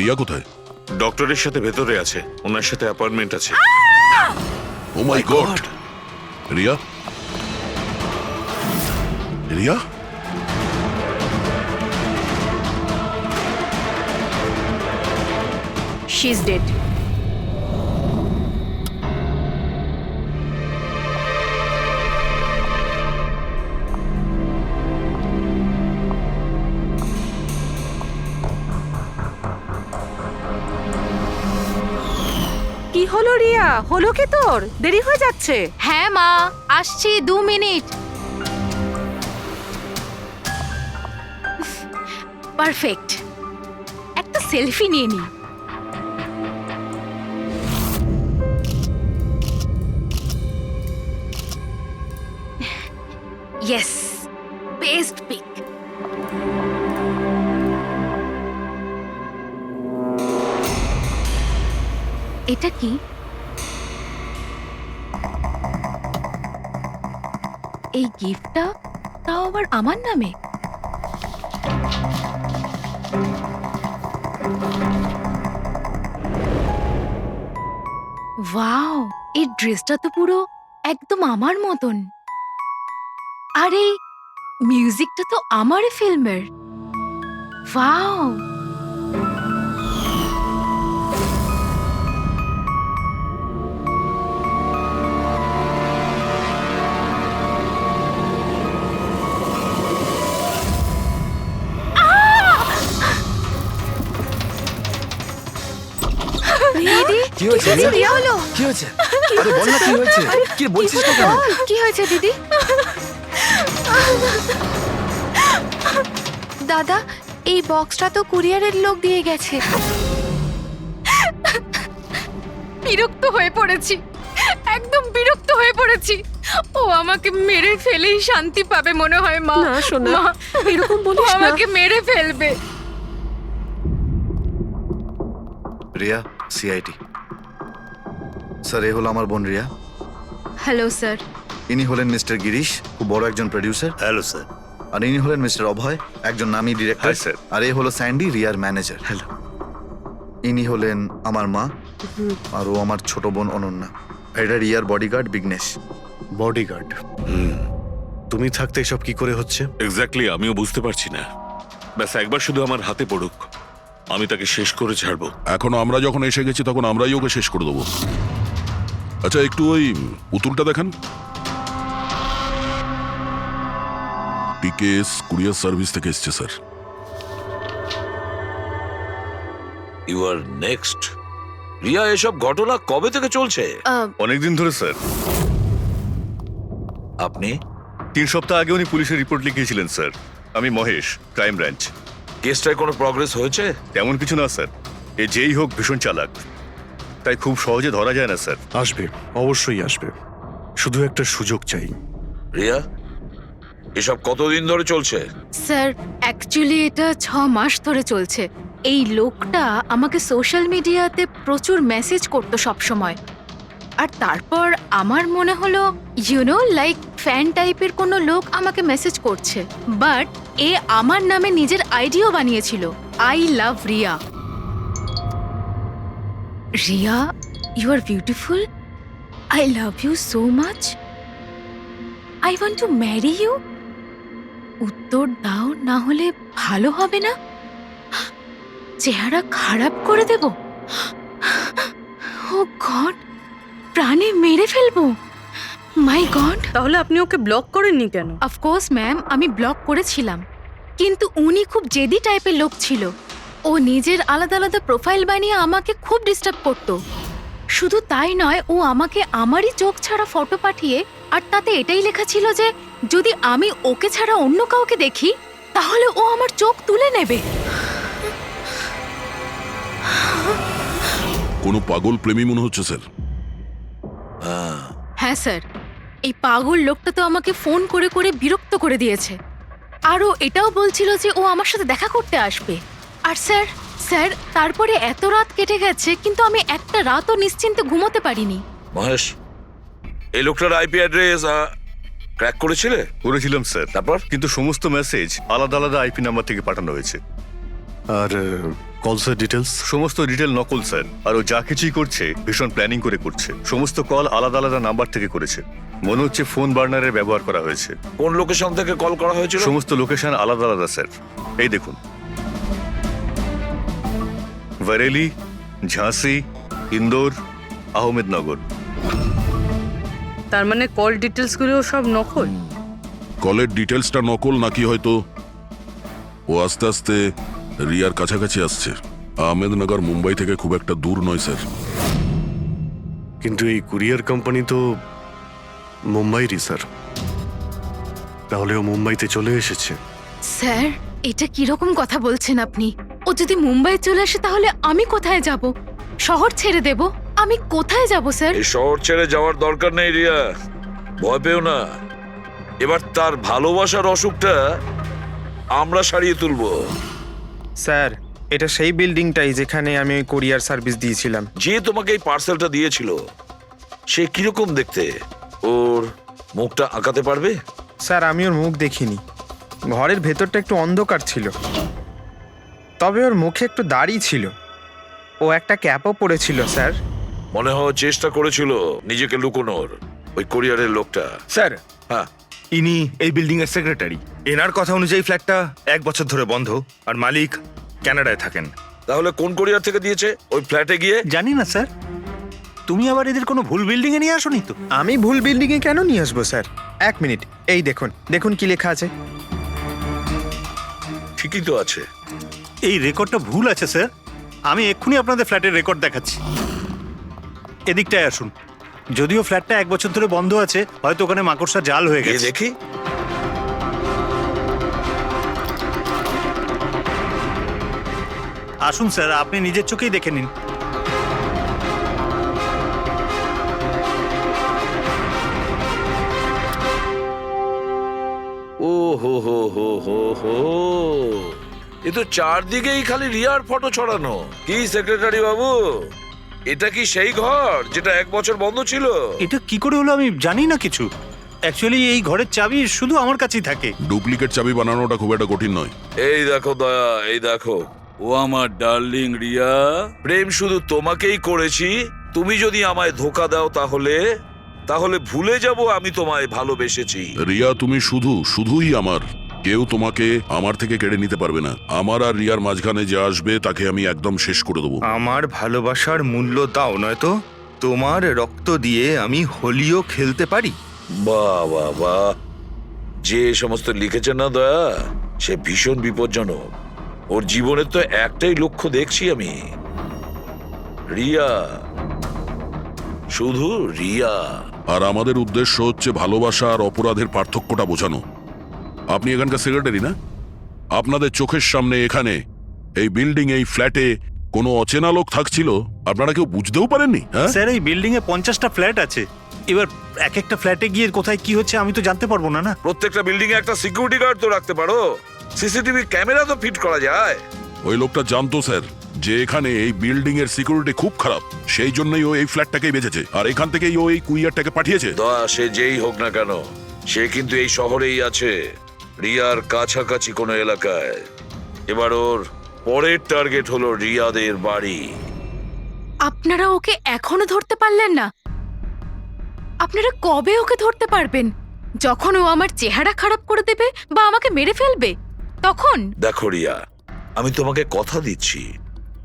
রিয়া কোথায়? ডক্টরের সাথে ভেতরে আছে, ওনার সাথে অ্যাপয়েন্টমেন্ট আছে। Oh my god! Riya, Riya, she is dead. কি হলো রিয়া? হলো কি তোর? দেরি হয়ে যাচ্ছে। হ্যাঁ মা, আসছি 2 মিনিট। পারফেক্ট, একটা সেলফি নিয়ে নি। Yes, best pic. এটা কি? এই গিফটটা তাও আবার আমার নামে। ওয়াও, এই ড্রেসটা তো পুরো একদম আমার মতন। আর এই মিউজিকটা তো আমারই ফিল্মের। ওয়াও, দিদি কি হয়েছে কি রিয়া? হলো? কি হয়েছে? আরে বল না কি হয়েছে? কি বলছিস না কেন? কি হয়েছে দিদি? দাদা, এই বক্সটা তো কুরিয়ারের লোক দিয়ে গেছে। বিরক্ত হয়ে পড়েছি, একদম বিরক্ত হয়ে পড়েছি। ও আমাকে মেরে ফেলেই শান্তি পাবে মনে হয় মা। না সোনা, মা, এরকম ও বলিস না। আমাকে মেরে ফেলবে। রিয়া, সিআইটি। স্যার, এ হলো আমার বোন রিয়া। Hello sir. ইনি হলেন মিস্টার গিরিশ, খুব বড় একজন প্রোডিউসার। Hello sir. আর ইনি হলেন মিস্টার অভয়, একজন নামী ডিরেক্টর। Hi, sir. আর এ হলো স্যান্ডি, রিয়ার ম্যানেজার। হ্যালো। ইনি হলেন আমার মা, আর ও আমার ছোট বোন অনন্যা। এটা রিয়ার বডিগার্ড বিঘ্নেশ। বডিগার্ড? তুমি থাকতে এসব কি করে হচ্ছে? এক্স্যাক্টলি, আমিও বুঝতে পারছি না। ব্যাস একবার শুধু আমার হাতে পড়ুক, আমি তাকে শেষ করে ছাড়বো। এখনো আমরা যখন এসে গেছি তখন আমরাই ওকে শেষ করে দেবো। আচ্ছা, একটু ওই পুতুলটা দেখান। পিকেএস কুরিয়ার সার্ভিস থেকে এসছে sir. You are next. Riya, এসব ঘটনা কবে থেকে চলছে? অনেকদিন ধরে স্যার। আপনি 3 সপ্তাহ আগে উনি পুলিশের রিপোর্ট লিখিয়েছিলেন স্যার। আমি মহেশ, ক্রাইম ব্রাঞ্চ। কেসটায় কোনো প্রগ্রেস হয়েছে? তেমন কিছু না স্যার। এ যেই হোক ভীষণ চালাক, তাই খুব সহজে ধরা যায় না স্যার। আসবে, অবশ্যই আসবে, শুধু একটা সুযোগ চাই। রিয়া, এসব কতদিন ধরে চলছে? স্যার, অ্যাকচুয়ালি এটা 6 মাস ধরে চলছে। এই লোকটা আমাকে সোশ্যাল মিডিয়াতে প্রচুর মেসেজ করতো সব সময়। আর তারপর আমার মনে হলো লাইক ফ্যান টাইপের কোনো লোক আমাকে মেসেজ করছে। বাট এ আমার নামে নিজের আইডিও বানিয়েছিল, I love Riya. Riya, you are beautiful, I love you so much, I want to marry you. উত্তর দাও, না হলে ভালো হবে না। চেহারা খারাপ করে দেব। ও গড, প্রাণে মেরে ফেলবো। মাই গড। তাহলে আপনি ওকে ব্লক করেননি কেন? অফকোর্স ম্যাম, আমি ব্লক করেছিলাম, কিন্তু উনি খুব জেদি টাইপের লোক ছিল। ও নিজের আলাদা আলাদা প্রোফাইল বানিয়ে আমাকে খুব ডিস্টার্ব করতো। শুধু তাই নয়, ও আমাকে আমারই চোখ ছাড়া ফটো পাঠিয়ে, আর তাতে এটাই লেখা ছিল যে যদি আমি ওকে ছাড়া অন্য কাউকে দেখি তাহলে ও আমার চোখ তুলে নেবে। কোনো পাগল প্রেমী মনে হচ্ছে স্যার। হ্যাঁ স্যার, এই পাগল লোকটা তো আমাকে ফোন করে করে বিরক্ত করে দিয়েছে। আর ও এটাও বলছিল যে ও আমার সাথে দেখা করতে আসবে। আর স্যার স্যার তারপরে এত রাত কেটে গেছে, কিন্তু আমি একটা রাতও নিশ্চিন্তে ঘুমোতে পারিনি। মহেশ, এই লোকটার আইপি অ্যাড্রেস ক্র্যাক করেছিলে? করেছিলাম স্যার, তারপর? কিন্তু সমস্ত মেসেজ আলাদা আলাদা আইপি নাম্বার থেকে পাঠানো হয়েছে। আর কলসের ডিটেলস? সমস্ত ডিটেল নকল স্যার। আর ও যা কিছুই করছে ভীষণ প্ল্যানিং করে করছে। সমস্ত কল আলাদা আলাদা নাম্বার থেকে করেছে। মনে হচ্ছে ফোন বার্নারের ব্যবহার করা হয়েছে। কোন লোকেশন থেকে কল করা হয়েছিল? সমস্ত লোকেশন আলাদা আলাদা স্যার। এই দেখুন, বরেলি, ঝাঁসি, ইন্দোর, আহমেদনগর। তার মানে কল ডিটেলস গুলো সব নকল। কলের ডিটেলসটা নকল নাকি হয়তো ও আস্তে আস্তে রিয়ার কাছাকাছি আসছে। আহমেদনগর মুম্বাই থেকে খুব একটা দূর নয় স্যার। কিন্তু এই কুরিয়ার কোম্পানি তো মুম্বাইরই স্যার। তাহলে ও মুম্বাইতে চলে এসেছে। স্যার, এটা কিরকম কথা বলছেন আপনি? ও যদি মুম্বাই চলে আসে তাহলে আমি কোথায় যাব? শহর ছেড়ে দেব? আমি কোথায় যাব স্যার? এই শহর ছেড়ে যাওয়ার দরকার নেই রিয়া, ভয় পেও না। এবার তার ভালোবাসার অসুখটা আমরা সারিয়ে তুলবো। স্যার, এটা সেই বিল্ডিংটাই যেখানে আমি ওই কোরিয়ার সার্ভিস দিয়েছিলাম। যে তোমাকে এই পার্সেলটা দিয়েছিল সে কিরকম দেখতে? ওর মুখটা আঁকাতে পারবে? স্যার, আমি ওর মুখ দেখিনি। ঘরের ভেতরটা একটু অন্ধকার ছিল, তবে ওর মুখে একটু দাড়ি ছিল। ও একটা ক্যাপও পরেছিল স্যার। মনে হয় চেষ্টা করেছিল নিজেকে লুকোনোর, ওই কোরিয়ারের লোকটা। স্যার, হ্যাঁ, ইনি এই বিল্ডিং এর সেক্রেটারি। এনার কথা অনুযায়ী ফ্ল্যাটটা 1 বছর ধরে বন্ধ, আর মালিক কানাডায় থাকেন। তাহলে কোন কোরিয়ার থেকে দিয়েছে? ওই ফ্ল্যাটে গিয়ে? জানি না স্যার। তুমি আবার এদের কোনো ভুল বিল্ডিং এ নিয়ে আসোনি তো? আমি ভুল বিল্ডিংয়ে কেন নিয়ে আসবো স্যার? 1 মিনিট, এই দেখুন, দেখুন কি লেখা আছে। ঠিকই তো আছে। এই রেকর্ডটা ভুল আছে স্যার। আমি এক্ষুনি আপনাদের ফ্ল্যাটের রেকর্ড দেখাচ্ছি। এদিকটায় আসুন। যদিও ফ্ল্যাটটা 1 বছর ধরে বন্ধ আছে, হয়তো ওখানে মাকড়সা জাল হয়ে এই গেছে। দেখি। আসুন স্যার, আপনি নিজের চোখেই দেখে নিন। ও হো হো হো হো হো, এ তো চারদিকেই খালি রিয়ার ফটো ছড়ানো। কি সেক্রেটারি বাবু, এটা কি সেই ঘর যেটা 1 বছর বন্ধ ছিল? এটা কি করে হলো আমি জানি না কিছু। অ্যাকচুয়ালি এই ঘরের চাবি শুধু আমার কাছেই থাকে। ডুপ্লিকেট চাবি বানানোটা খুব একটা কঠিন নয়। এই দেখো দয়া, এই দেখো। ও আমার ডার্লিং রিয়া, প্রেম শুধু তোমাকেই করেছি। তুমি যদি আমায় ধোকা দাও তাহলে ভুলে যাব আমি তোমায় ভালোবেসেছি। রিয়া, তুমি শুধুই আমার। কেউ তোমাকে আমার থেকে কেড়ে নিতে পারবে না। আমার আর রিয়ার মাঝখানে যে আসবে তাকে আমি একদম শেষ করে দেবো। আমার ভালোবাসার মূল্য দাও, নয়তো তোমার রক্ত দিয়ে আমি হোলিও খেলতে পারি। বাহ বাহ বাহ, যে সমস্ত লিখেছে না দয়া, সে ভীষণ বিপজ্জনক। ওর জীবনের তো একটাই লক্ষ্য দেখছি আমি, রিয়া, শুধু রিয়া। আর আমাদের উদ্দেশ্য হচ্ছে ভালোবাসা আর অপরাধের পার্থক্যটা বোঝানো। আপনি এখানকার সেক্রেটারি না? আপনাদের চোখের সামনে এখানে এই বিল্ডিং, এই ফ্ল্যাটে কোনো অচেনা লোক থাকছিল, আপনারা কেউ বুঝতেও পারেননি? হ্যাঁ স্যার, এই বিল্ডিং এ 50টা ফ্ল্যাট আছে। এবার এক একটা ফ্ল্যাটে গিয়ে কোথায় কি হচ্ছে আমি তো জানতে পারবো না। না, প্রত্যেকটা বিল্ডিং এ একটা সিকিউরিটি গার্ড তো রাখতে পারো। সিসিটিভি ক্যামেরা তো ফিট করা যায়। ওই লোকটা জানতো স্যার যে এখানে এই বিল্ডিং এর সিকিউরিটি খুব খারাপ, সেই জন্যই ও এই ফ্ল্যাটটাকেই বেঁচেছে, আর এখান থেকেই ও এই কুইয়ারটাকে পাঠিয়েছে। দয়া, সে যেই হোক না কেন, সে কিন্তু এই শহরেই আছে, রিয়ার কাছাকাছি কোনো এলাকায়। এবার ওর পরের টার্গেট হলো রিয়াদের বাড়ি। আপনারা ওকে এখনো ধরতে পারলেন না? আপনারা কবে ওকে ধরতে পারবেন? যখন ও আমার চেহারা খারাপ করে দেবে বা আমাকে মেরে ফেলবে তখন? দেখো রিয়া, আমি তোমাকে কথা দিচ্ছি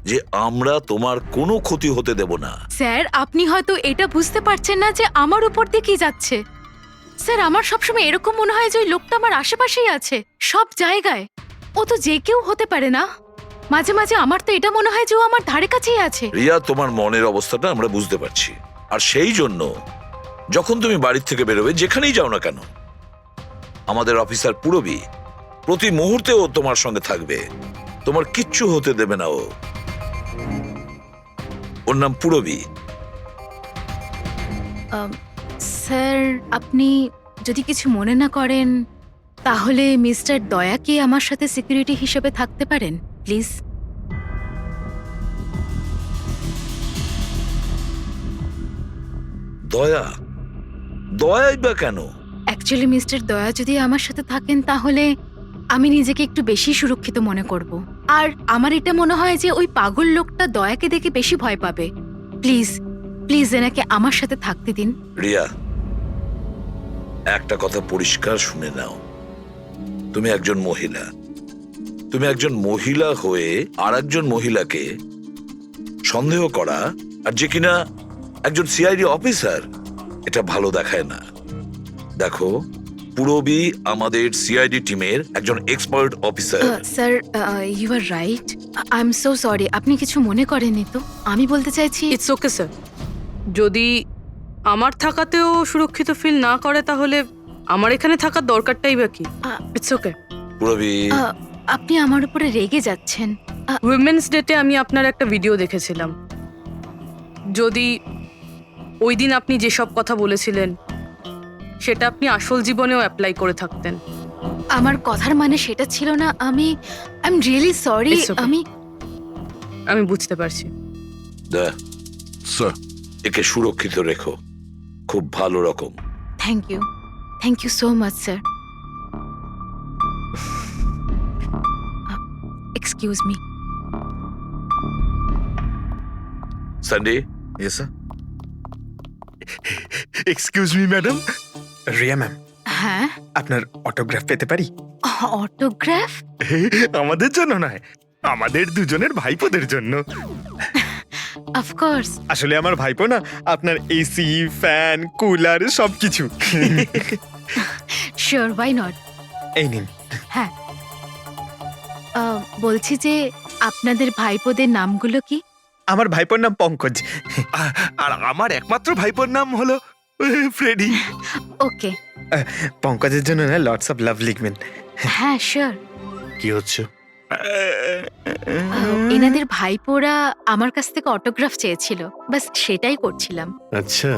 যে আমরা তোমার কোনো ক্ষতি হতে দেব না। স্যার, আপনি হয়তো এটা বুঝতে পারছেন না যে আমার উপর দিয়ে কি যাচ্ছে। স্যার, আমার সবসময় এরকম মনে হয় যে ওই লোকটা আমার আশেপাশেই আছে, সব জায়গায়। ও তো যে কেউ হতে পারে না? মাঝে মাঝে আমার তো এটা মনে হয় যে ও আমার ধারে কাছেই আছে। রিয়া, তোমার মনের অবস্থাটা আমরা বুঝতে পারছি, আর সেই জন্য যখন তুমি বাড়ির থেকে বেরোবে, যেখানেই যাও না কেন, আমাদের অফিসার পুরবী প্রতি মুহূর্তে ও তোমার সঙ্গে থাকবে। তোমার কিচ্ছু হতে দেবে না ও। ওর নাম পুরবী। স্যার, আপনি যদি কিছু মনে না করেন তাহলে মিস্টার দয়াকে আমার সাথে সিকিউরিটি হিসেবে থাকতে পারেন প্লিজ। দয়া? দয়াই বা কেন? অ্যাকচুয়ালি মিস্টার দয়া যদি আমার সাথে থাকেন তাহলে আমি নিজেকে একটু বেশি সুরক্ষিত মনে করব। আর আমার এটা মনে হয় যে ওই পাগল লোকটা দয়াকে দেখে বেশি ভয় পাবে। প্লিজ প্লিজ এনাকে আমার সাথে থাকতে দিন। রিয়া, একটা কথা পরিষ্কার শুনে নাও, তুমি একজন মহিলা। তুমি একজন মহিলা হয়ে আর একজন মহিলাকে সন্দেহ করা, আর যে কিনা একজন সিআইডি অফিসার, এটা ভালো দেখায় না। দেখো, পুরবী আমাদের সিআইডি টিমের একজন expert officer. Sir, you are right. I am so sorry. আপনি কিছু মনে করেননি তো? আমি বলতে চাইছি ইটস ওকে স্যার। যদি আমার থাকাতেও সুরক্ষিত ফিল না করে তাহলে আমার এখানে থাকার দরকারটাই বা কি? It's okay. পুরবী, আপনি আমার উপরে রেগে যাচ্ছেন। উইমেন্স ডেতে আমি আপনার একটা ভিডিও দেখেছিলাম। যদি ওই দিন আপনি যেসব কথা বলেছিলেন সেটা আপনি আসল জীবনেও অ্যাপ্লাই করে থাকতেন। আমার কথার মানে সেটা ছিল না। I am really sorry. It's okay. আমি বুঝতে পারছি। স্যার, একে সুরক্ষিত রেখো, খুব ভালো রকম। Thank you so much sir. Excuse me. Sunday, yes sir. Excuse me madam. Riya ma'am, হ্যাঁ, আপনার অটোগ্রাফ পেতে পারি? অটোগ্রাফ? আমাদের জন্য নয়, আমাদের দুজনের ভাইপোদের জন্য। অফকোর্স। আসলে আমার ভাইপো না আপনার এসি, ফ্যান, কুলার সবকিছু। Sure, why not. এই নিন। হ্যাঁ, বলছি যে আপনাদের ভাইপোদের নামগুলো কি? আমার ভাইপোর নাম পঙ্কজ। আর আমার একমাত্র ভাইপোর নাম হলো ফ্রেডি। ওকে। পঙ্কজের জন্য না লটস অফ লাভ লিখবেন। হ্যাঁ, শিওর। কি হচ্ছে? এনাদের ভাইপোরা আমার কাছ থেকে অটোগ্রাফ চেয়েছিল, বাস সেটাই করছিলাম। আচ্ছা,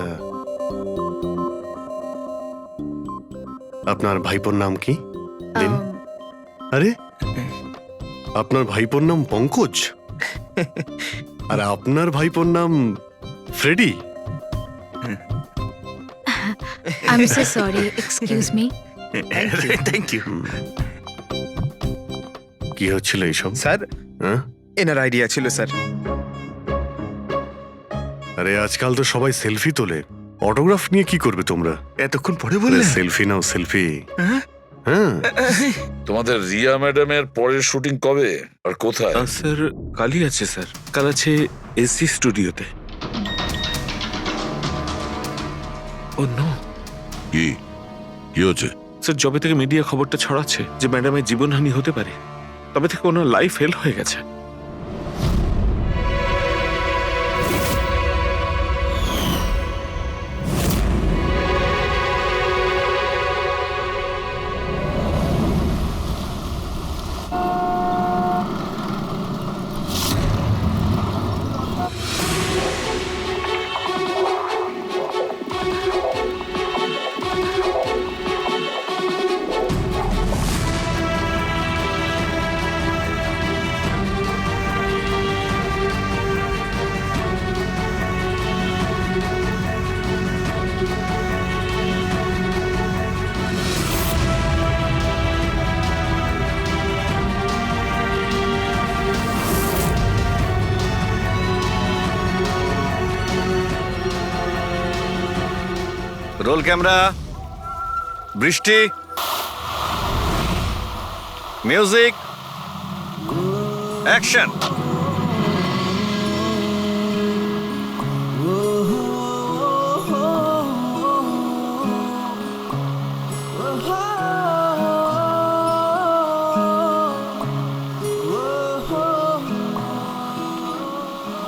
আপনার ভাইপোর নাম কি? দিন। আম, আরে, আপনার ভাইপোর নাম পঙ্কজ আর আপনার ভাইপোর নাম Freddy? I'm so sorry. Excuse me. Thank you. কি হচ্ছিল এইসব? স্যার, হ্যাঁ? এনার আইডিয়া ছিল স্যার। আরে আজকাল তো সবাই সেলফি তোলে, অটোগ্রাফ নিয়ে কি করবে তোমরা? এতক্ষণ পরে বললে? সেলফি নাও, সেলফি। হ্যাঁ? হ্যাঁ, তোমাদের রিয়া ম্যাডামের পরের শুটিং কবে আর কোথায়? স্যার, কালই আছে স্যার। কাল আছে এসি স্টুডিওতে। ও নো কি কি হচ্ছে? স্যার, যবে থেকে মিডিয়া খবরটা ছড়াচ্ছে যে ম্যাডামের জীবনহানি হতে পারে, তবে থেকে ওনার লাইফ ফেল হয়ে গেছে। রোল ক্যামেরা, বৃষ্টি, মিউজিক, অ্যাকশন।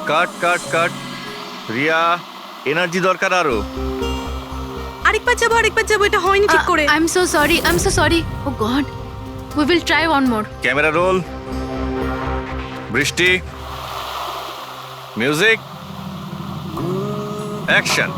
কাট কাট কাট। রিয়া, এনার্জি দরকার আরো। আরেকবার যাবো, এটা হয়নি ঠিক করে। I'm so sorry. Oh God. We will try one more. Camera roll, বৃষ্টি, মিউজিক, অ্যাকশন।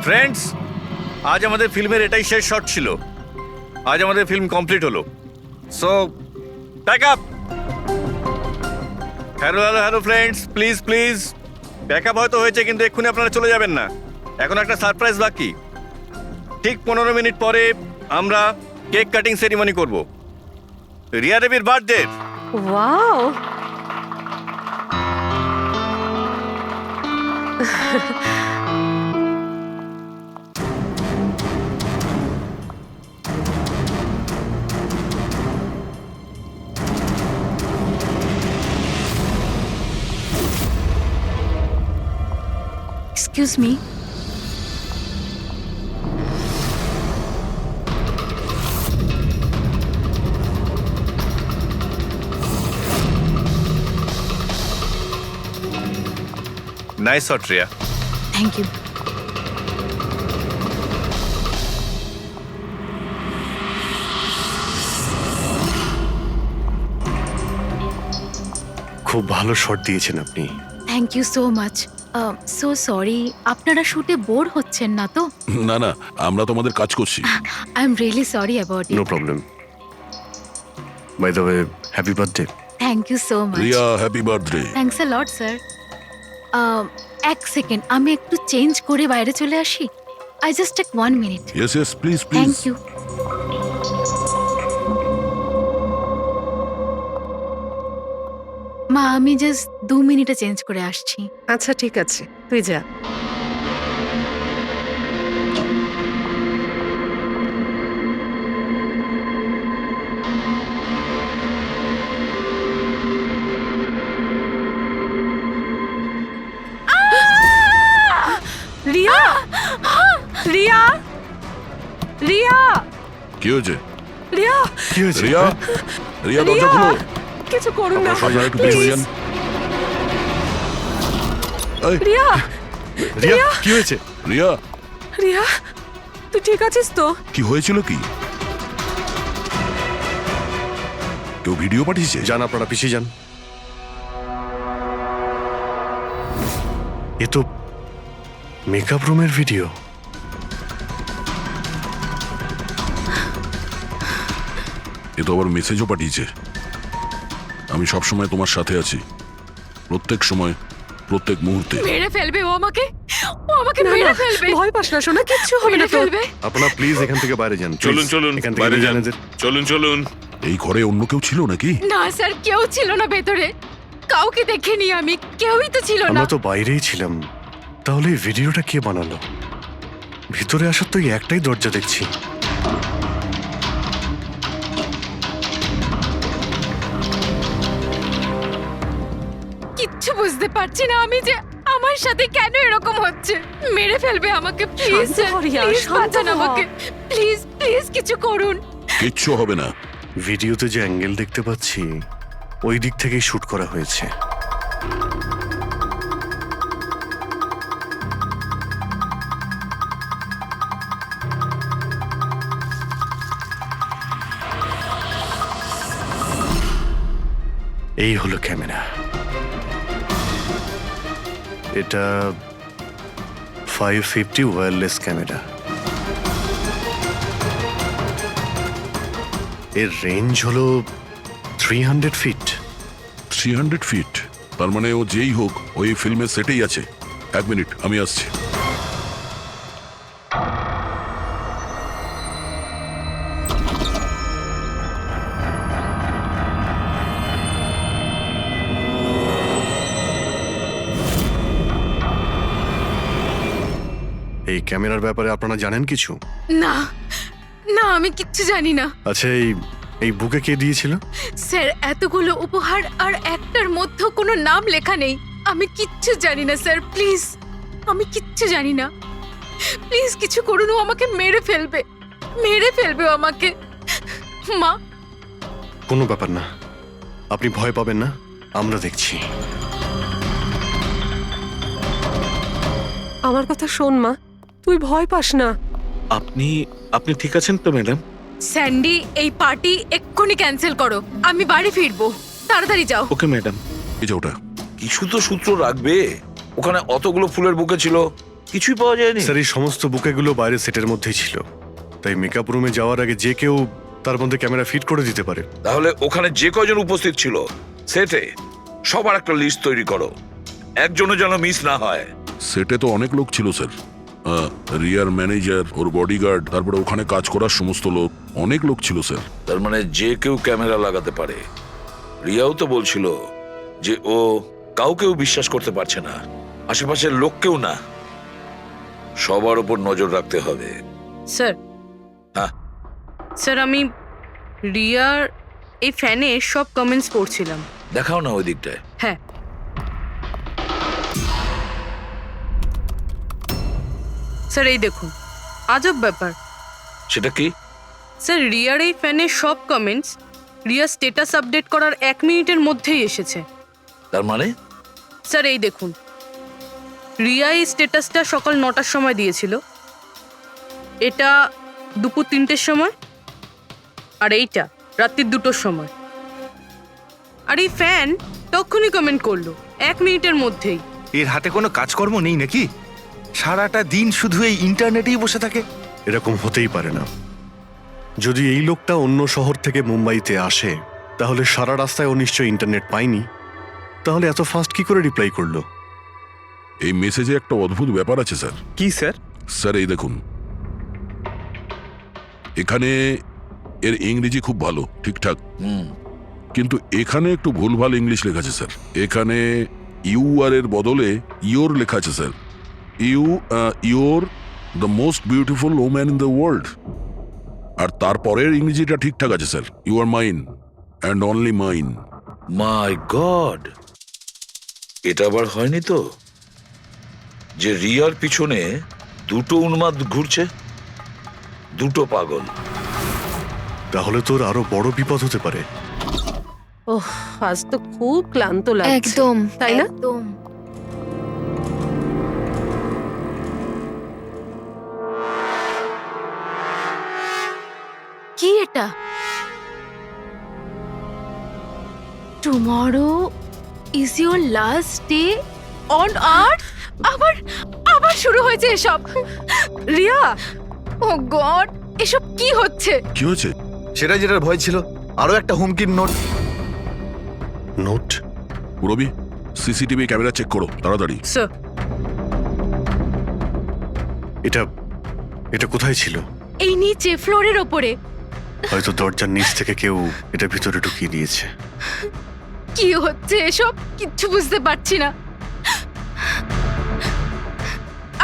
ফ্রেন্ডস, আজ আমাদের ফিল্মের এটাই শেষ শট ছিল। আজ আমাদের ফিল্ম কমপ্লিট হলো। So pack up. Hello friends, please please pack up হয়তো হয়েছে, কিন্তু এক্ষুনি আপনারা চলে যাবেন না। এখন একটা সারপ্রাইজ বাকি। ঠিক 15 মিনিট পরে আমরা কেক কাটিং সেরিমনি করব, রিয়া দেবীর birthday. Wow, excuse me, nice shot Riya. Thank you. খুব ভালো শট দিয়েছেন আপনি। Thank you so much. So sorry, আপনারা শুটে বোর হচ্ছেন না তো? না না, আমরা তোমাদের কাজ করছি। I am really sorry about no it. Problem. By the way, happy birthday. Thank you so much. Riya, happy birthday. Thanks a lot sir. এক সেকেন্ড, আমি একটু চেঞ্জ করে বাইরে চলে আসি। I just take 1 minute. Yes yes, please please. Thank you. মা, আমি just 2 মিনিটে চেঞ্জ করে আসছি। আচ্ছা ঠিক আছে, তুই যা। রিয়া, রিয়া, রিয়া, কি হয়েছে? রিয়া, কি হয়েছে? রিয়া, রিয়া দরজা রিয়া, খুলো। কিছু করুন না আপনারা একটু পিছনে যান। এই, রিয়া, রিয়া, কি হয়েছে? রিয়া, রিয়া, তুই ঠিক আছিস তো? কি হয়েছিল কি? কেউ ভিডিও পাঠিয়েছে? যান, আপনারা পিছিয়ে যান। এ তো মেকআপ রুমের ভিডিও। এ তো আবার মেসেজও পাঠিয়েছে। আমি সব সময় তোমার সাথে আছি, প্রত্যেক সময়, প্রত্যেক মুহূর্তে। মেরে ফেলবে ও আমাকে, ও আমাকে মেরে ফেলবে। ভয় পাস না সোনা, কিচ্ছু হবে না মেরে তোর। ফেলবে। আপনারা প্লিজ এখান থেকে বাইরে যান। চলুন চলুন, এখান থেকে বাইরে যান। যান। চলুন চলুন। এই ঘরে অন্য কেউ ছিল নাকি? না স্যার, কেউ ছিল না ভেতরে, কাউকে দেখিনি আমি, কেউই তো ছিল না। আমরা তো বাইরেই ছিলাম। তাহলে এই ভিডিওটা কে বানালো? ভিতরে আসার তো এই একটাই দরজা দেখছি। কিচ্ছু বুঝতে পারছি না আমি যে আমার সাথে কেন এরকম হচ্ছে। মেরে ফেলবে আমাকে, প্লিজ শান্ত হ রিয়া, প্লিজ শান্ত বাঁচান হ। আমাকে, প্লিজ প্লিজ কিছু করুন। কিচ্ছু হবে না। ভিডিওতে যে অ্যাঙ্গেল দেখতে পাচ্ছি, ওই দিক থেকেই শুট করা হয়েছে। এই হলো ক্যামেরা। এটা 550 ওয়্যারলেস ক্যামেরা। এর রেঞ্জ হলো 300 ফিট। 300 ফিট? তার মানে ও যেই হোক, ওই ফিল্মের সেটেই আছে। 1 মিনিট, আমি আসছি। এই ক্যামেরার ব্যাপারে আপনারা জানেন কিছু? না না, আমি কিচ্ছু জানি না আচ্ছা, এই বুকে কে দিয়েছিল? স্যার। এতগুলো উপহার আর একটার মধ্যে কোনো নাম লেখা নেই। আমি কিচ্ছু জানি না স্যার, প্লিজ, আমি কিচ্ছু জানি না। প্লিজ কিছু করুন, ও আমাকে মেরে ফেলবে, মেরে ফেলবে ও আমাকে। মা, কোনো ব্যাপার না, আপনি ভয় পাবেন না, আমরা দেখছি। আমার কথা শোন মা, তুই ভয় পাস না। আপনি আপনি ঠিক আছেন তো ম্যাডাম? স্যান্ডি, এই পার্টি এক্ষুনি ক্যান্সেল করো, আমি বাড়ি ফিরবো, তাড়াতাড়ি যাও। Okay madam. এই যে ওটা। কিছু তো সূত্র রাখবে। ওখানে অতগুলো ফুলের বুকে ছিল, কিছুই পাওয়া যায়নি? স্যার এই সমস্ত বুকেগুলো বাইরে সেটের মধ্যেই ছিল, তাই মেকআপ রুমে যাওয়ার আগে যে কেউ তার মধ্যে ক্যামেরা ফিট করে দিতে পারে। তাহলে ওখানে যে কয়জন উপস্থিত ছিল সেটে সবার একটা লিস্ট তৈরি করো, একজনও যেন মিস না হয়। সেটে তো অনেক লোক ছিল স্যার, রিয়ার ম্যানেজার, ওর বডিগার্ড, তারপরে ওখানে কাজ করার সমস্ত লোক, অনেক লোক ছিল স্যার। তার মানে যে কেউ ক্যামেরা লাগাতে পারে। রিয়াও তো বলছিল যে ও কাউকেও বিশ্বাস করতে পারছে না, আশেপাশের লোককেও না, সবার উপর নজর রাখতে হবে। স্যার, হ্যাঁ স্যার আমি রিয়ার এই ফ্যানে সব কমেন্টস পড়ছিলাম। দেখাও না ওই দিকটায়। হ্যাঁ, স্যার এই দেখুন, আজব ব্যাপার। সেটা কি? স্যার রিয়ার এই ফ্যানের সব কমেন্টস রিয়ার স্ট্যাটাস আপডেট করার 1 মিনিটের মধ্যেই এসেছে। তার মানে? স্যার এই দেখুন, রিয়া এই স্ট্যাটাসটা সকাল 9টার সময় দিয়েছিল, এটা দুপুর 3টের সময়, আর এইটা রাত্রির 2টোর সময়। আর এই ফ্যান তখনই কমেন্ট করলো 1 মিনিটের মধ্যেই। এর হাতে কোনো কাজকর্ম নেই নাকি? সারাটা দিন শুধু এই ইন্টারনেটেই বসে থাকে। এরকম হতেই পারে না। যদি এই লোকটা অন্য শহর থেকে মুম্বাইতে আসে, তাহলে সারা রাস্তায় ও নিশ্চয়ই ইন্টারনেট পায়নি, তাহলে এত ফাস্ট কি করে রিপ্লাই করলো? এই মেসেজে একটা অদ্ভুত ব্যাপার আছে স্যার। কি স্যার? স্যার এই দেখুন, এখানে এর ইংরেজি খুব ভালো, ঠিকঠাক, কিন্তু এখানে একটু ভুলভাল ইংলিশ লেখা আছে স্যার। এখানে ইউ আর এর বদলে ইয়োর লেখা আছে sir. Your the most beautiful woman in the world. আর তারপরের ইংরেজিটা ঠিকঠাক আছে sir, you are mine and only mine. My god, এটা আবার হয়নি তো যে রিয়ার পিছনে দুটো উন্মাদ ঘুরছে, দুটো পাগল? তাহলে তোর আরো বড় বিপদ হতে পারে। ওহ, আজ তো খুব ক্লান্ত লাগছে। একদম, তাই না? একদম। কি এটা? Tomorrow is your last day on earth? আবার আবার শুরু হয়েছে এসব। রিয়া, ও গড, এসব কি হচ্ছে? কি হয়েছে? সেটা যেটার ভয় ছিল, আরো একটা হুমকির নোট। নোট? রবি, সিসিটিভি ক্যামেরা চেক করো তাড়াতাড়ি। স্যার, এটা এটা কোথায় ছিল? এই নিচে ফ্লোরের ওপরে। হয়তো দরজার নিচ থেকে কেউ এটা ভিতরে ঢুকিয়ে দিয়েছে। কি হচ্ছে এসব? কিচ্ছু বুঝতে পারছি না।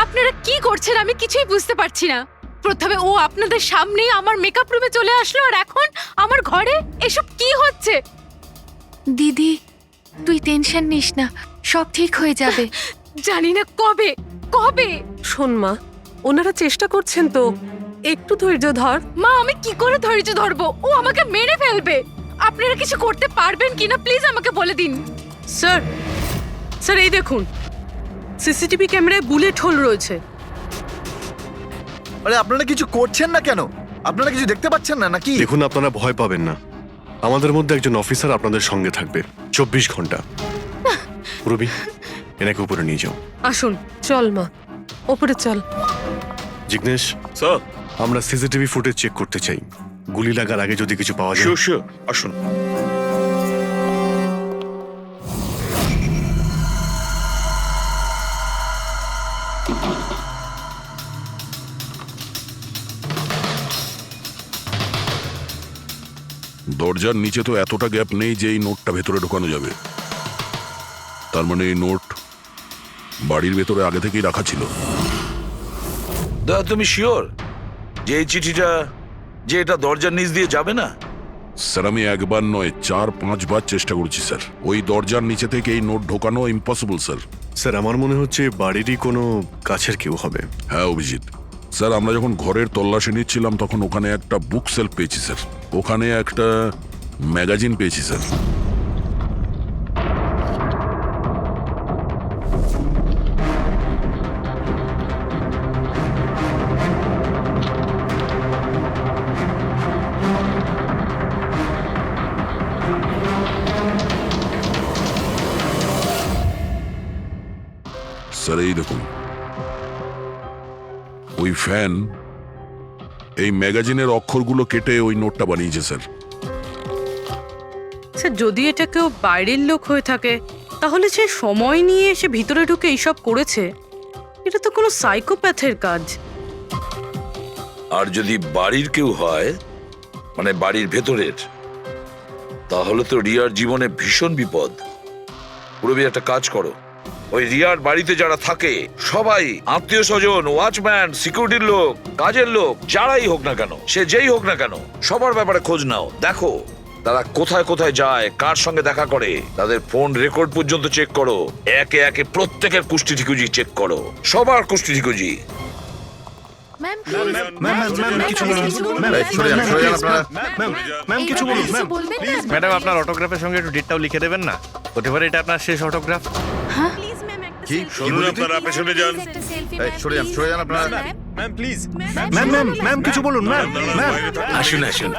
আপনারা কি করছেন আমি কিছুই বুঝতে পারছি না। প্রথমে ও আপনাদের সামনেই আমার মেকআপ রুমে চলে আসলো, আর এখন আমার ঘরে এসব কি হচ্ছে? দিদি, তুই টেনশন নিস না, সব ঠিক হয়ে যাবে। জানি না কবে কবে। শোন মা, ওনারা চেষ্টা করছেন তো, একটু ধৈর্য ধর। মা, আমি কি করে ধৈর্য ধরবো? ও আমাকে মেরে ফেলবে। আপনারা কিছু করতে পারবেন কিনা প্লিজ আমাকে বলে দিন। স্যার, স্যার এই দেখুন, সিসিটিভি ক্যামেরায় বুলেট হোল রয়েছে। আরে আপনারা কিছু করছেন না কেন? আপনারা কিছু দেখতে পাচ্ছেন না নাকি? দেখুন, আপনারা ভয় পাবেন না, আমাদের মধ্যে একজন অফিসার আপনাদের সঙ্গে থাকবে 24 ঘন্টা। রবি, এনাকে উপরে নিয়ে যাও। আসুন। চল মা, ওপরে চল। জিগ্নেশ, স্যার, আমরা সিসিটিভি ফুটেজ চেক করতে চাই। গুলি লাগার আগে যদি কিছু পাওয়া যায়। শিওর শিওর, আসুন। দরজার নিচে তো এতটা গ্যাপ নেই যে এই নোটটা ভেতরে ঢোকানো যাবে। তার মানে এই নোট বাড়ির ভেতরে আগে থেকেই রাখা ছিল। দাদা, তুমি শিওর যে এই চিঠিটা, যে এটা দরজার নিচ দিয়ে যাবে না? স্যার আমি একবার নয় 4-5 বার চেষ্টা করেছি স্যার। ওই দরজার নিচে থেকে এই নোট ঢোকানো ইম্পসিবল স্যার। স্যার, আমার মনে হচ্ছে বাড়িরই কোনো কাছের কেউ হবে। হ্যাঁ অভিজিৎ স্যার, আমরা যখন ঘরের তল্লাশি নিচ্ছিলাম তখন ওখানে একটা বুক সেলফ পেয়েছি স্যার, ওখানে একটা ম্যাগাজিন পেয়েছি স্যার। স্যার এই দেখুন, ওই ফ্যান এই ম্যাগাজিনের অক্ষরগুলো কেটে ওই নোটটা বানিয়েছে স্যার। স্যার যদি এটা কেউ বাইরের লোক হয়ে থাকে তাহলে সে সময় নিয়ে এসে ভিতরে ঢুকে এইসব করেছে, এটা তো কোনো সাইকোপ্যাথের কাজ। আর যদি বাড়ির কেউ হয়, মানে বাড়ির ভেতরের, তাহলে তো রিয়ার জীবনে ভীষণ বিপদ। পুরবি একটা কাজ করো, ওই রিয়ার বাড়িতে যারা থাকে সবাই আত্মীয় স্বজন, ওয়াচম্যান, সিকিউরিটির লোক, কাজের লোক, যারাই হোক না কেন, সে যেই হোক না কেন, সবার ব্যাপারে খোঁজ নাও। দেখো তারা কোথায় কোথায় যায়, কার সঙ্গে দেখা করে, তাদের ফোন রেকর্ড পর্যন্ত চেক করো। একে একে প্রত্যেকের কুষ্টি ঠিকুজি চেক করো, সবার কুষ্টি ঠিকুজি। ম্যাম কিছু বলুন ম্যাম। বলবেন প্লিজ ম্যাডাম, আপনার অটোগ্রাফের সঙ্গে একটু ডেটটাও লিখে দেবেন না? হতে পারে এটা আপনার শেষ অটোগ্রাফ। কি শুনুন, আপনারা পেছনে যান। সরে যান আপনারা। Ma'am please. ম্যাম কিছু বলুন ম্যাম। আসুন আসুন।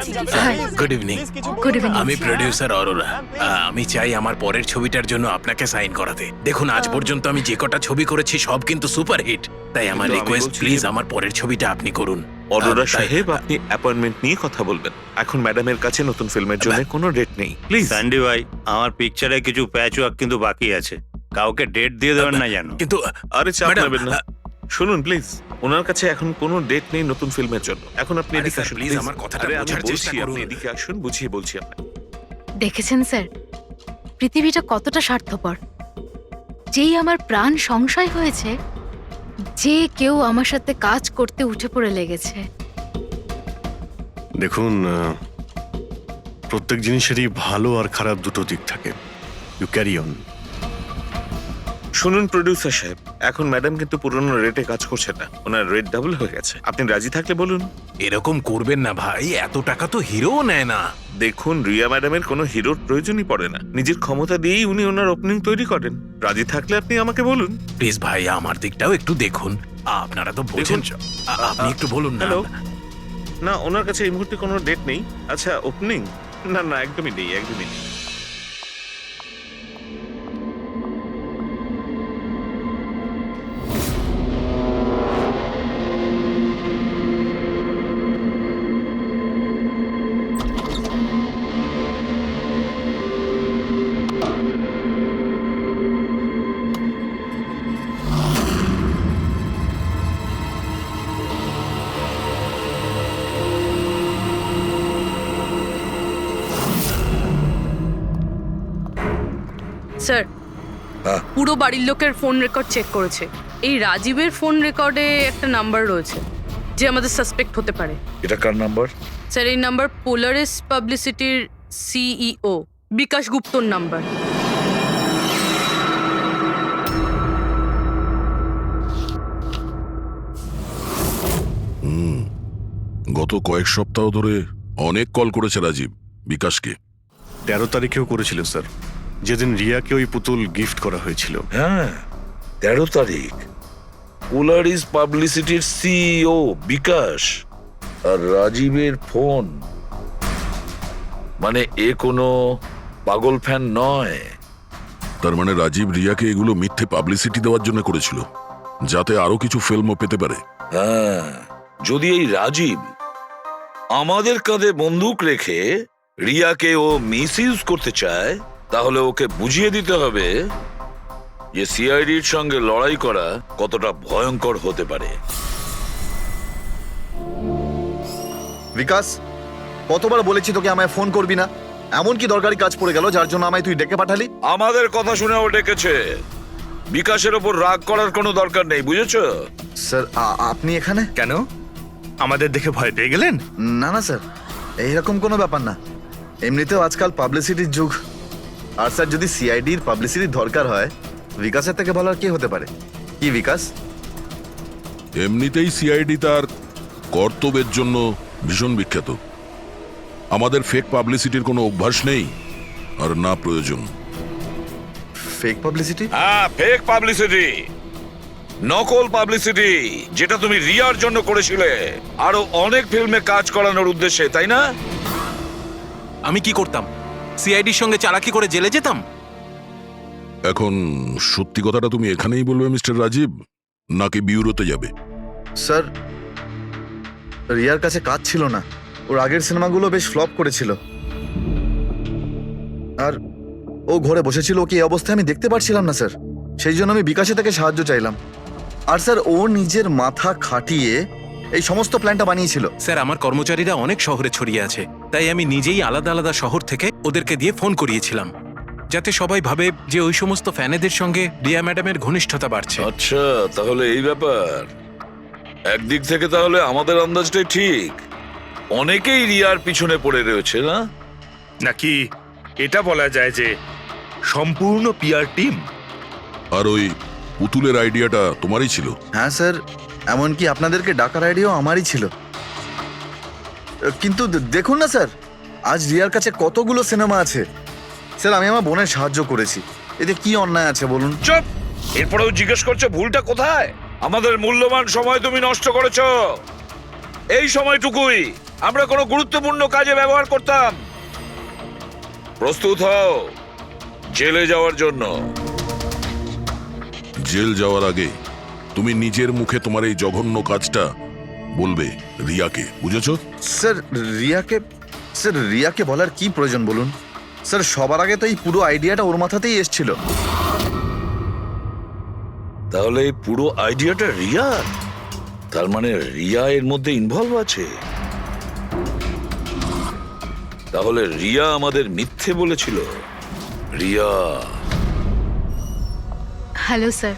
Good evening. Good evening. আমি প্রডিউসার অরোরা। আমি চাই আমার পরের ছবিটার জন্য আপনাকে সাইন করাতে। দেখুন আজ পর্যন্ত আমি যে কটা ছবি করেছি সব কিন্তু সুপারহিট, তাই আমার কিন্তু আমি রিকোয়েস্ট বলছি প্লিজ যে- আমার পরের ছবিটা আপনি করুন। অরোরা তাই- সাহেব, আপনি অ্যাপয়েন্টমেন্ট নিয়ে কথা বলবেন। এখন ম্যাডামের কাছে নতুন ফিল্মের জন্য কোনো ডেট নেই, প্লিজ। স্যান্ডি ভাই, আমার পিকচারে কিছু প্যাচ ওয়ার্ক কিন্তু বাকি আছে, কাউকে ডেট দিয়ে দেবেন না জানো। কিন্তু আরে চাপ ম্যাডাম, নেবেন না। শুনুন প্লিজ, ওনার কাছে এখন কোনো ডেট নেই নতুন ফিল্মের জন্য। এখন আপনি আরে এদিকে স্যার, আসুন প্লিজ প্লিজ। আমার কথাটা আরে আমি বোঝার চেষ্টা বলছি, আপনি করুন। এদিকে আসুন, বুঝিয়ে বলছি আপনাকে। দেখেছেন স্যার, পৃথিবীটা কতটা স্বার্থপর। যেই আমার প্রাণ সংশয় হয়েছে, যে কেউ আমার সাথে কাজ করতে উঠে পড়ে লেগেছে। দেখুন, প্রত্যেক জিনিসেরই ভালো আর খারাপ দুটো দিক থাকে। You carry on. শুনুন প্রডিউসার সাহেব, এখন ম্যাডাম কিন্তু পুরনো রেটে কাজ করছে না, ওনার রেট ডাবল হয়ে গেছে। আপনি রাজি থাকলে বলুন। এরকম করবেন না ভাই, এত টাকা তো হিরোও নেয় না। দেখুন, রিয়া ম্যাডামের কোনো হিরোর প্রয়োজনই পড়ে না, নিজের ক্ষমতা দিয়েই উনি ওনার ওপেনিং তৈরি করেন। রাজি থাকলে আপনি আমাকে বলুন। প্লিজ ভাই, আমার দিকটাও একটু দেখুন। আপনারা তো বোঝেন। আপনি একটু বলুন না। হ্যালো, না ওনার কাছে এই মুহূর্তে কোনো ডেট নেই। আচ্ছা, ওপেনিং? না না, একদমই নেই, একদমই নেই। স্যার, হ্যাঁ। পুরো বাড়ির লোকের ফোন রেকর্ড চেক করেছে। এই রাজীবের ফোন রেকর্ডে একটা নাম্বার রয়েছে যে আমাদের সাসপেক্ট হতে পারে। এটা কার নাম্বার? স্যার এই নাম্বার পোলারিস পাবলিসিটির সিইও বিকাশ গুপ্তর নাম্বার। গত কয়েক সপ্তাহ ধরে অনেক কল করেছে রাজীব বিকাশকে। 13 তারিখেও করেছিল স্যার, যেদিন রিয়াকে ওই পুতুল গিফট করা হয়েছিল। হ্যাঁ, 13 তারিখ। পোলারিস পাবলিসিটির সিইও বিকাশ আর রাজীবের ফোন। মানে এ কোনো পাগল ফ্যান নয়। তার মানে রাজীব রিয়াকে এগুলো মিথ্যে পাবলিসিটি দেওয়ার জন্য করেছিল, যাতে আরো কিছু ফিল্মও পেতে পারে। হ্যাঁ, যদি এই রাজীব আমাদের কাঁধে বন্দুক রেখে রিয়াকে ও মিসইউজ করতে চায়, তাহলে ওকে বুঝিয়ে দিতে হবে যে সিআইডির সঙ্গে লড়াই করা কতটা ভয়ঙ্কর হতে পারে। বিকাশ, কতবার বলেছি তোকে আমায় ফোন করবি না? এমন কি দরকারি কাজ পড়ে গেল যার জন্য আমায় তুই ডেকে পাঠালি? আমাদের কথা শুনে ও ডেকেছে। বিকাশের ওপর রাগ করার কোনো দরকার নেই, বুঝেছো? স্যার, আপনি এখানে কেন? আমাদের দেখে ভয় পেয়ে গেলেন? না না স্যার, এইরকম কোনো ব্যাপার না। এমনিতেও আজকাল পাবলিসিটির যুগ। আর স্যার, যদি সিআইডির পাবলিসিটির দরকার হয়, বিকাশের থেকে ভালো আর কে হতে পারে? কি বিকাশ? এমনিতেই সিআইডি তার কর্তব্যের জন্য ভীষণ বিখ্যাত। আমাদের ফেক পাবলিসিটির কোনো অভ্যাস নেই আর না প্রয়োজন। Fake publicity? হ্যাঁ, ফেক পাবলিসিটি, নকল পাবলিসিটি, যেটা তুমি রিয়ার জন্য করেছিলে আরো অনেক ফিল্মে কাজ করানোর উদ্দেশ্যে, তাই না? আমি কি করতাম? সিআইডির সঙ্গে চালাকি করে জেলে যেতাম? এখন সত্যি কথাটা তুমি এখানেই বলবে মিস্টার রাজীব, নাকি বিউরোতে যাবে? স্যার, রিয়ার কাছে কাজ ছিল না। ওর আগের সিনেমাগুলো বেশ ফ্লপ করেছিল, আর ও ঘরে বসেছিল। ওকে এই অবস্থায় আমি দেখতে পারছিলাম না স্যার, সেই জন্য আমি বিকাশে থেকে সাহায্য চাইলাম। আর স্যার, ও নিজের মাথা খাটিয়ে এই সমস্ত প্ল্যানটা বানিয়েছিল। স্যার, আমার কর্মচারীরা অনেক শহরে ছড়িয়ে আছে, তাই আমি নিজেই আলাদা আলাদা শহর থেকে ওদেরকে দিয়ে ফোন করিয়েছিলাম, যাতে সবাই ভাবে যে ওই সমস্ত ফ্যানেদের সঙ্গে রিয়া ম্যাডামের ঘনিষ্ঠতা বাড়ছে। আচ্ছা, তাহলে এই ব্যাপার। একদিক থেকে তাহলে আমাদের আন্দাজটাই ঠিক, অনেকেই রিয়ার পিছনে পড়ে রয়েছে না? নাকি এটা বলা যায় যে সম্পূর্ণ পিআর টিম? আর ওই পুতুলের আইডিয়াটা তোমারই ছিল? হ্যাঁ স্যার, এমনকি আপনাদেরকে ডাকার আইডিয়াও আমারই ছিল। কিন্তু দেখুন না স্যার, আজ রিয়ার কাছে কতগুলো সিনেমা আছে। স্যার, আমি আমার বোনের সাহায্য করেছি, এতে কি অন্যায় আছে বলুন? চুপ! এরপরেও জিজ্ঞেস করছো ভুলটা কোথায়? আমাদের মূল্যবান সময় তুমি নষ্ট করেছো। এই সময়টুকুই আমরা কোনো গুরুত্বপূর্ণ কাজে ব্যবহার করতাম। প্রস্তুত হও জেলে যাওয়ার জন্য। জেল যাওয়ার আগে তুমি নিজের মুখে তোমার এই জঘন্য কাজটা বলবে রিয়াকে, বুঝেছো? স্যার, রিয়াকে বলার কি প্রয়োজন বলুন? স্যার, সবার আগে তো এই পুরো আইডিয়াটা ওর মাথাতেই এসেছিল। তাহলে এই পুরো আইডিয়াটা রিয়া? তার মানে রিয়া এর মধ্যে ইনভলভ আছে? তাহলে রিয়া আমাদের মিথ্যে বলেছিল? রিয়া? Hello sir.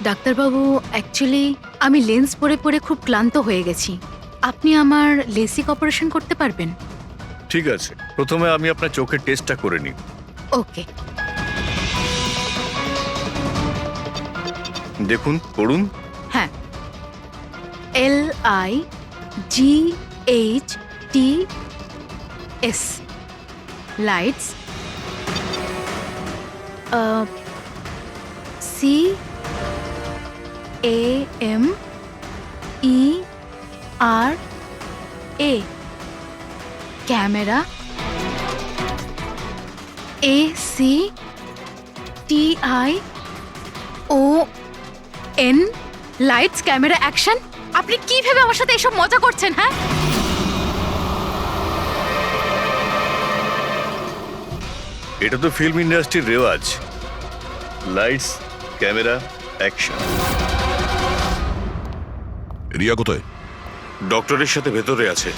ডাক্তারবাবু, অ্যাকচুয়ালি আমি লেন্স পরে পরে খুব ক্লান্ত হয়ে গেছি। আপনি আমার লেসিক অপারেশন করতে পারবেন? ঠিক আছে, প্রথমে আমি আপনার চোখের টেস্টটা করে নিই। ওকে। দেখুন, করুন। হ্যাঁ, LIGHTS lights, CAMERA camera, ACTION lights, camera, action. আপনি কি ভেবে আমার সাথে এসব মজা করছেন? হ্যাঁ, এটা তো ফিল্ম ইন্ডাস্ট্রির রেওয়াজ, লাইটস, ক্যামেরা, অ্যাকশন। রিয়া কোথায়? ডক্টরের সাথে ভেতরে আছে।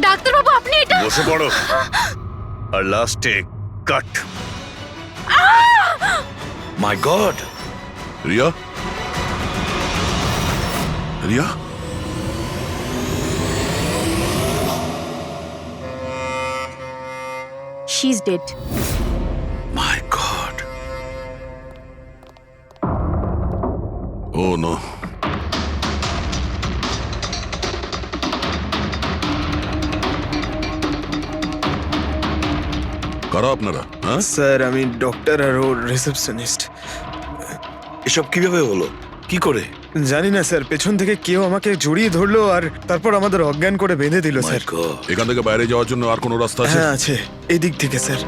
ডাক্তারবাবু, আপনি এটা বসে পড়ো, আর লাস্টে cut. My god! Riya? Riya? She is dead. My god! Oh no. কারা আপনারা? হ্যাঁ স্যার, আমি ডক্টর আর ওর রিসেপশনিস্ট। এসব কিভাবে হলো? কি করে? জানি না স্যার, পেছন থেকে কেউ আমাকে জড়িয়ে ধরলো আর তারপর আমাদের অজ্ঞান করে বেঁধে দিল স্যার। এখান থেকে বাইরে যাওয়ার জন্য আর কোনো রাস্তা আছে? হ্যাঁ আছে, এই দিক থেকে স্যার।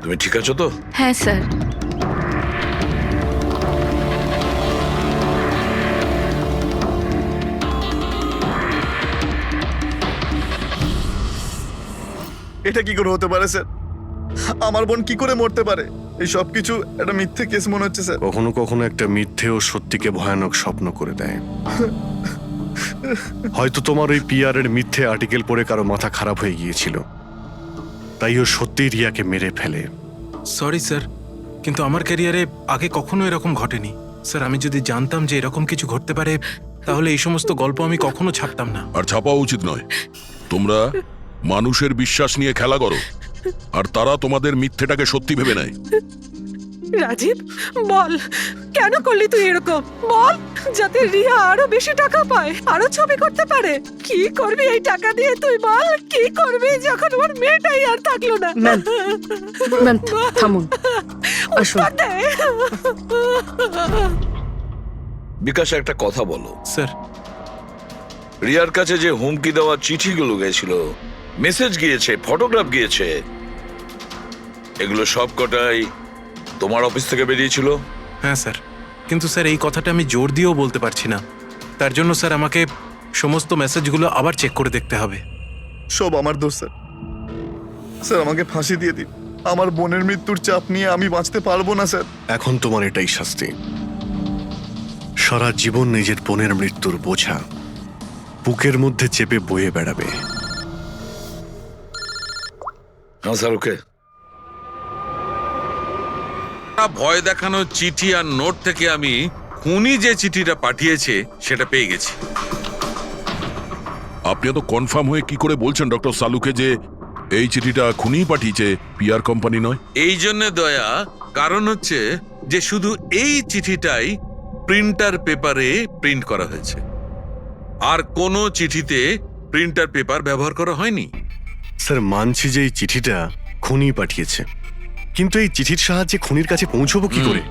তুমি ঠিক আছো তো? হ্যাঁ স্যার। এটা কি করে হতে পারে স্যার? আমার বোন কি করে মরতে পারে? এই সব কিছু একটা মিথ্যে কেস মনে হচ্ছে স্যার। কখনো কখনো একটা মিথ্যে ও সত্যিকে ভয়ানক স্বপ্ন করে দেয়। হয়তো তোমার ওই পিআর এর মিথ্যে আর্টিকেল পড়ে কারো মাথা খারাপ হয়ে গিয়েছিল, তাই ও সত্যিই রিয়াকে মেরে ফেলে। সরি স্যার, কিন্তু আমার ক্যারিয়ারে আগে কখনো এরকম ঘটেনি। স্যার, আমি যদি জানতাম যে এরকম কিছু ঘটতে পারে, তাহলে এই সমস্ত গল্প আমি কখনো ছাপতাম না। আর ছাপাও উচিত নয়। তোমরা মানুষের বিশ্বাস নিয়ে খেলা করো, আর তারা তোমাদের মিথ্যেটাকে সত্যি ভেবে নেয়। রাজীব, বল কেন করলি তুই এরকম? বল, যাতে রিয়া আরো বেশি টাকা পায়, আরো ছবি করতে পারে। কি করবি এই টাকা দিয়ে তুই বল? কি করবি যখন ওর মেয়েটাই আর থাকলো না? ম্যাম, থামুন, আসুন। বিকাশ, একটা কথা বলো। স্যার, রিয়ার কাছে যে হুমকি দেওয়া চিঠিগুলো গেছিল, মেসেজ গিয়েছে, ফটোগ্রাফ গিয়েছে, এগুলো সব কটাই তোমার অফিস থেকে বেরিয়েছিল? হ্যাঁ স্যার, কিন্তু স্যার এই কথাটা আমি জোর দিয়েও বলতে পারছি না। তার জন্য স্যার আমাকে সমস্ত মেসেজগুলো আবার চেক করে দেখতে হবে। সব আমার দোষ স্যার। স্যার আমাকে ফাঁসি দিয়ে দিন, আমার বোনের মৃত্যুর চাপ নিয়ে আমি বাঁচতে পারবো না স্যার। এখন তোমার এটাই শাস্তি। সারা জীবন নিজের বোনের মৃত্যুর বোঝা বুকের মধ্যে চেপে বয়ে বেড়াবে। হ্যাঁ স্যার, ওকে। ভয় দেখানো চিঠি আর নোট থেকে আমি খুনি যে চিঠিটা পাঠিয়েছে সেটা পেয়ে গেছি। আপনি এত কনফার্ম হয়ে কি করে বলছেন ডক্টর সালুকে যে এই চিঠিটা খুনি পাঠিয়েছে, পিআর কোম্পানি নয়? এই জন্য দয়া, কারণ হচ্ছে যে শুধু এই চিঠিটাই প্রিন্টার পেপারে প্রিন্ট করা হয়েছে, আর কোনো চিঠিতে প্রিন্টার পেপার ব্যবহার করা হয়নি। স্যার মানছি যে এই চিঠিটা খুনি পাঠিয়েছে, কিন্তু এই চিঠির সাহায্যে খুনির কাছে পৌঁছবো কি করে?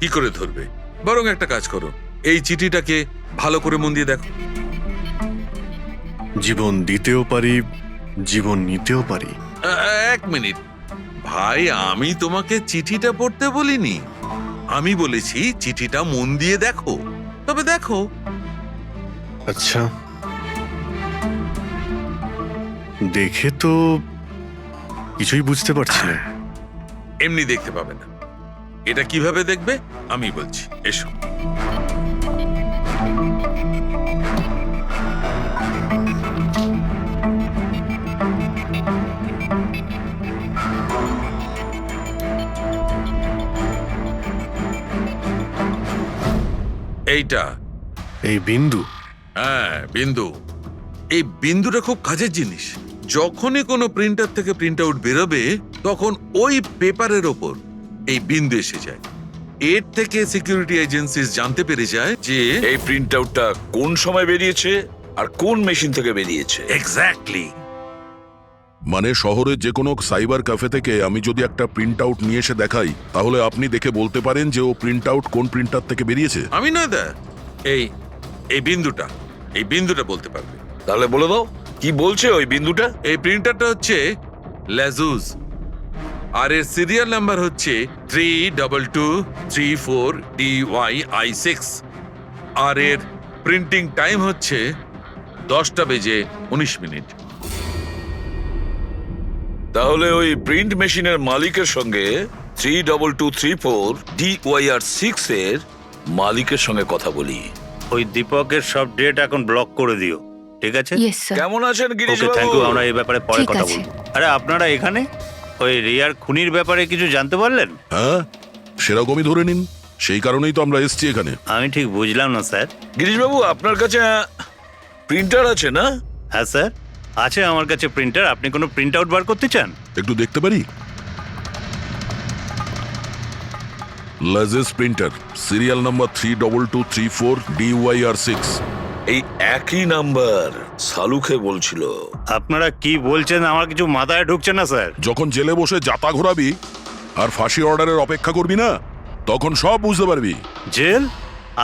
কি করে ধরবে? বরং একটা কাজ করো, এই চিঠিটাকে ভালো করে মন দিয়ে দেখো। জীবন দিতেও পারি, জীবন নিতেও পারি। এক মিনিট ভাই, আমি তোমাকে চিঠিটা পড়তে বলিনি, আমি বলেছি চিঠিটা মন দিয়ে দেখো। তবে দেখো। আচ্ছা, দেখে তো কিছুই বুঝতে পারছি না। এমনি দেখতে পাবে না, এটা কিভাবে দেখবে আমি বলছি, এসো। এইটা এই বিন্দু? হ্যাঁ, বিন্দু। এই বিন্দুটা খুব কাজের জিনিস। যখনই কোনো প্রিন্টার থেকে প্রিন্ট আউট বেরোবে তখন ওই পেপারের ওপর এই বিন্দু এসে যায়। এর থেকে সিকিউরিটি এজেন্সিস জানতে পেরে যায় যে এই প্রিন্ট আউটটা কোন সময় বেরিয়েছে আর কোন মেশিন থেকে বেরিয়েছে। এক্স্যাক্টলি। মানে শহরের যে কোনো সাইবার ক্যাফে থেকে আমি যদি একটা প্রিন্ট আউট নিয়ে এসে দেখাই, তাহলে আপনি দেখে বলতে পারেন যে ও প্রিন্ট আউট কোন প্রিন্টার থেকে বেরিয়েছে? আমি না দা, এই এই বিন্দুটা বলতে পারবে। তাহলে বলে দাও কি বলছে ওই বিন্দুটা। এই প্রিন্টারটা হচ্ছে লেজুস, আর এর সিরিয়াল নাম্বার হচ্ছে 32234DYI6, আর এর প্রিন্টিং টাইম হচ্ছে 10:19। তাহলে ওই প্রিন্ট মেশিনের মালিকের সঙ্গে 32234DYR6 এর মালিকের সঙ্গে কথা বলি। ওই দীপকের সব ডেট এখন ব্লক করে দিও, ঠিক আছে? Yes sir. কেমন আছেন গিরিশ ওকে, থ্যাংক বাবু? ইউ। আমরা এই ব্যাপারে পরে ঠিক কথা আছে। বলবো। আরে আপনারা এখানে ওই রিয়ার খুনির ব্যাপারে কিছু জানতে পারলেন? হ্যাঁ, সেরকমই ধরে নিন, সেই কারণেই তো আমরা এসছি এখানে। আমি ঠিক বুঝলাম না স্যার। গিরিশ বাবু, আপনার কাছে প্রিন্টার আছে না? হ্যাঁ স্যার, আছে আমার কাছে প্রিন্টার। আপনি কোনো প্রিন্ট আউট বার করতে চান? একটু দেখতে পারি? লেজেস প্রিন্টার, সিরিয়াল নাম্বার 32234DYR6। এই একই নাম্বার সালুকে বলছিল। আপনারা কি বলছেন আমার কিছু মাথায় ঢুকছে না স্যার। যখন জেলে বসে জাতা ঘোরাবি আর ফাঁসি অর্ডারের অপেক্ষা করবি না, তখন সব বুঝতে পারবি। জেল?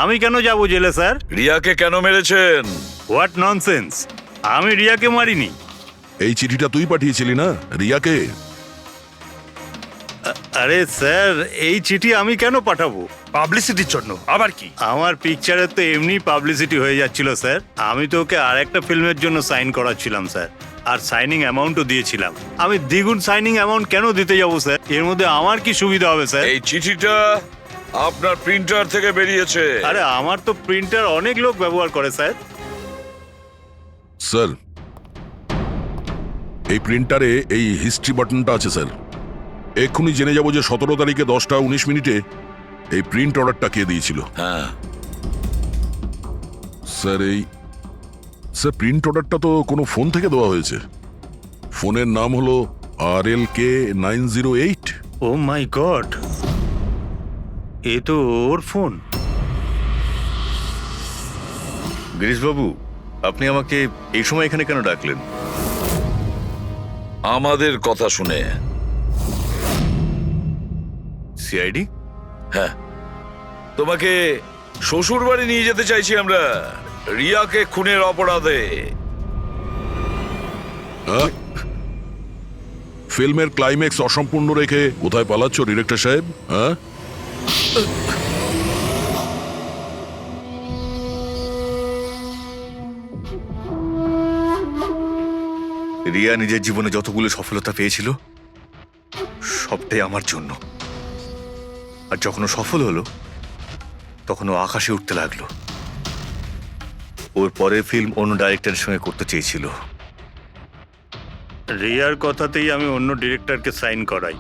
আমি কেন যাব জেলে স্যার? রিয়াকে কেন মেরেছেন? What nonsense! আমি রিয়াকে মারিনি। এই চিঠিটা তুই পাঠিয়েছিলি না রিয়াকে? আরে স্যার, এই চিঠি আমি কেন পাঠাবো? পাবলিসিটির জন্য আবার কি? আমার পিকচারের তো এমনি পাবলিসিটি হয়ে যাচ্ছিল স্যার। আমি তো ওকে আর একটা ফিল্মের জন্য সাইন করাচ্ছিলাম স্যার, আর সাইনিং অ্যামাউন্টও দিয়েছিলাম। আমি দ্বিগুণ সাইনিং অ্যামাউন্ট কেন দিতে যাবো স্যার? এর মধ্যে আমার কি সুবিধা হবে স্যার? এই চিঠিটা আপনার প্রিন্টার থেকে বেরিয়েছে। আরে আমার তো প্রিন্টার অনেক লোক ব্যবহার করে স্যার। স্যার, এই প্রিন্টারে এই হিস্ট্রি বাটনটা আছে স্যার। এক্ষুনি জেনে যাব যে 17 তারিখে 10:19 এই প্রিন্ট অর্ডারটা কে দিয়েছিল। হ্যাঁ স্যার, স্যার প্রিন্ট অর্ডারটা তো কোনো ফোন থেকে দেওয়া হয়েছে। ফোনের নাম হলো RLK908। ও মাই গড, এ তো ওর ফোন। গিরিশবাবু, আপনি আমাকে এই সময় এখানে কেন ডাকলেন? আমাদের কথা শুনে। সিআইডি? হ্যাঁ, তোমাকে শ্বশুর বাড়ি নিয়ে যেতে চাইছি আমরা, রিয়াকে খুনের অপরাধে। হ্যাঁ? ফিল্মের ক্লাইম্যাক্স অসম্পূর্ণ রেখে কোথায় পালাচ্ছ ডিরেক্টর সাহেব? হ্যাঁ, রিয়া নিজের জীবনে যতগুলো সফলতা পেয়েছিল সবটাই আমার জন্য। আর যখন ও সফল হলো তখন ও আকাশে উঠতে লাগলো। ওর পরের ফিল্ম অন্য ডাইরেক্টরের সঙ্গে করতে চেয়েছিল। রিয়ার কথাতেই আমি অন্য ডিরেক্টরকে সাইন করাই,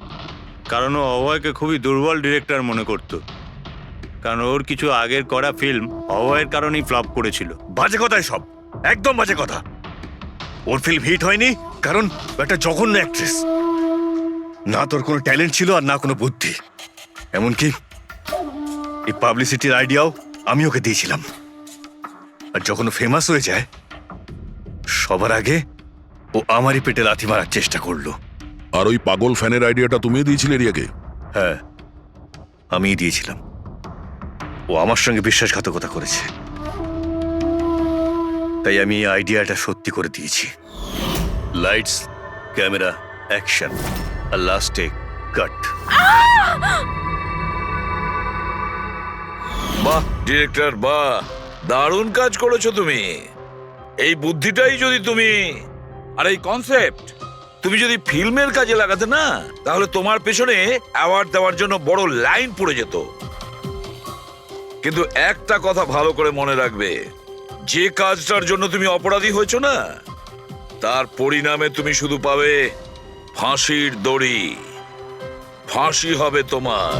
কারণ ও অভয়কে খুবই দুর্বল ডিরেক্টর মনে করত। কারণ ওর কিছু আগের করা ফিল্ম অভয়ের কারণেই ফ্লপ করেছিল। বাজে কথাই সব, একদম বাজে কথা। ওর ফিল্ম হিট হয়নি কারণ ও একটা জঘন্য অ্যাক্ট্রেস। না তোর কোনো ট্যালেন্ট ছিল আর না কোনো বুদ্ধি। এমনকি এই পাবলিসিটির আইডিয়াও আমি ওকে দিয়েছিলাম। আর যখন ও ফেমাস হয়ে যায় সবার আগে ও আমারই পেটে লাথি মারার চেষ্টা করলো। আর ওই পাগল ফ্যানের আইডিয়াটা তুমি দিয়েছিলে রিয়াকে? হ্যাঁ, আমিই দিয়েছিলাম। ও আমার সঙ্গে বিশ্বাসঘাতকতা করেছে, তাই আমি এই আইডিয়াটা সত্যি করে দিয়েছি। লাইটস, ক্যামেরা, অ্যাকশন, আর লাস্টে কাট। বাহ ডিরেক্টর, বাহ, দারুণ কাজ করেছো তুমি। এই বুদ্ধিটাই যদি তুমি আর এই কনসেপ্ট তুমি যদি ফিল্মের কাজে লাগাতে না, তাহলে তোমার পেছনে অ্যাওয়ার্ড দেওয়ার জন্য বড় লাইন পড়ে যেত। কিন্তু একটা কথা ভালো করে মনে রাখবে, যে কাজটার জন্য তুমি অপরাধী হয়েছো না, তার পরিণামে তুমি শুধু পাবে ফাঁসির দড়ি। ফাঁসি হবে তোমার।